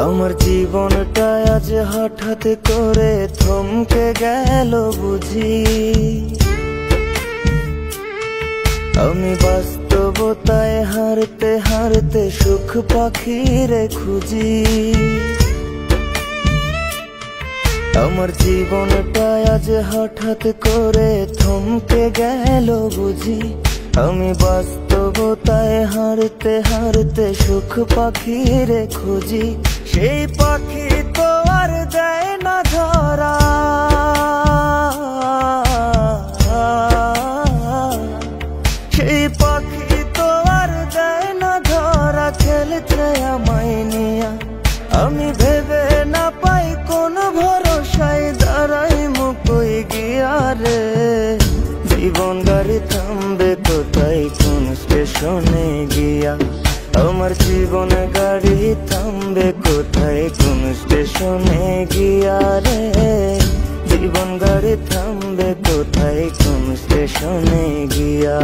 আমার জীবনটা আজ হঠাৎ করে থমকে গেল বুঝি। আমি বাস্তবতায় হারতে হারতে সুখ পাখিরে খুঁজি। আমার জীবনটা আজ হঠাৎ করে থমকে গেল বুঝি। আমি বাস্তবতায় হারতে হারতে সুখ পাখিরে খুঁজি। সেই পাখি তো আর দেয় না ধরা, সেই পাখি তো আর দেয় না ধরা। খেলছে আমায় নিয়া, আমি ভেবে না পাই কোন ভরসায় দাঁড়াই মুকই গিয়া রে। জীবন গাড়ি থামবে কোথায় কোন স্টেশনে গিয়া। আমার জীবন গাড়ি থামবে কোথায় কোন স্টেশনে গিয়া রে। জীবন গাড়ি থামবে কোথায় কোন স্টেশনে গিয়া।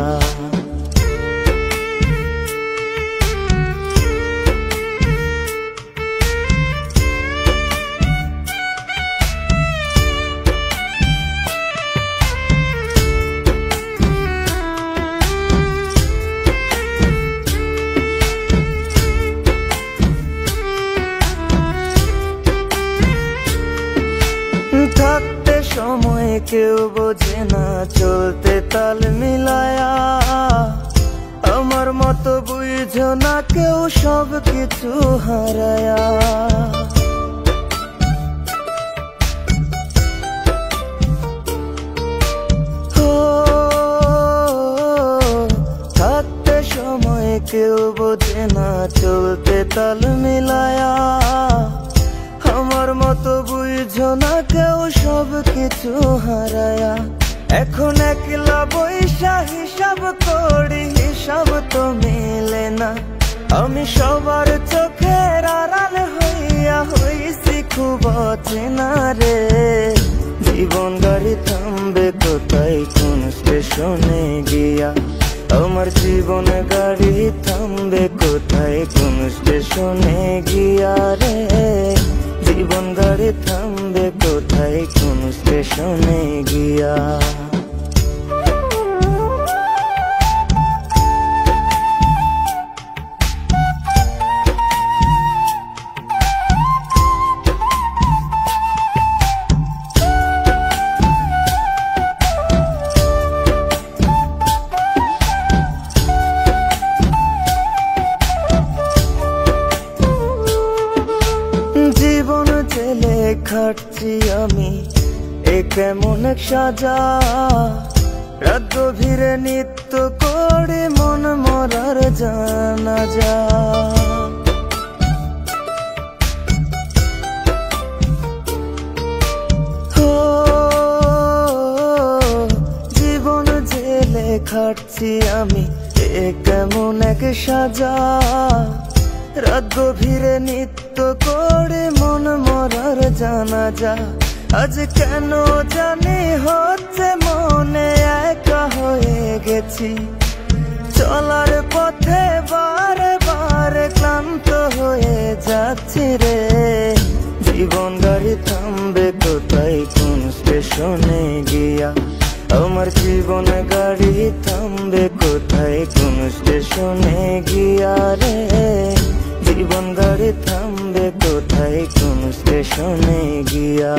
থাকতে সময় কেউ বোঝে না, চলতে তাল মিলায়া। আমার মতো বুঝো না কেউ সব কিছু হারায়া। থাকতে সময় কেউ বোঝে না, চলতে তাল মিলায়া। আমার মতো বুঝো না কেউ সব কিছু হারায়া। এখন একলা বৈশা হিসাব করি, হিসাব তো মেলে না। আমি সবার চোখের আড়াল হইয়া হইছি খুব অচেনা রে। জীবন গাড়ি থামবে কোথায় কোন স্টেশনে গিয়া। আমার জীবন গাড়ি থামবে কোথায় কোন স্টেশনে গিয়া রে। জীবন গাড়ি থামবে কোথায় কোন স্টেশনে গিয়া। জীবন জেলে খাটছি আমি, এ কেমন এক সাজা। রাত গভীরে নিত্য করে মন মরার জানাজা। জীবন জেলে খাটছি আমি, এ কেমন এক সাজা। রাত গভীরে নিত্য করে মন মরার জানাজা। আজ কেন জানি হচ্ছে মনে একা হয়ে গেছি। চলার পথে বারে বারে ক্লান্ত হয়ে যাচ্ছি রে। জীবন গাড়ি থামবে কোথায় কোন স্টেশনে গিয়া। আমার জীবন গাড়ি থামবে কোথায় কোন স্টেশনে গিয়া রে। জীবন গাড়ি থামবে কোথায় কোন স্টেশনে গিয়া।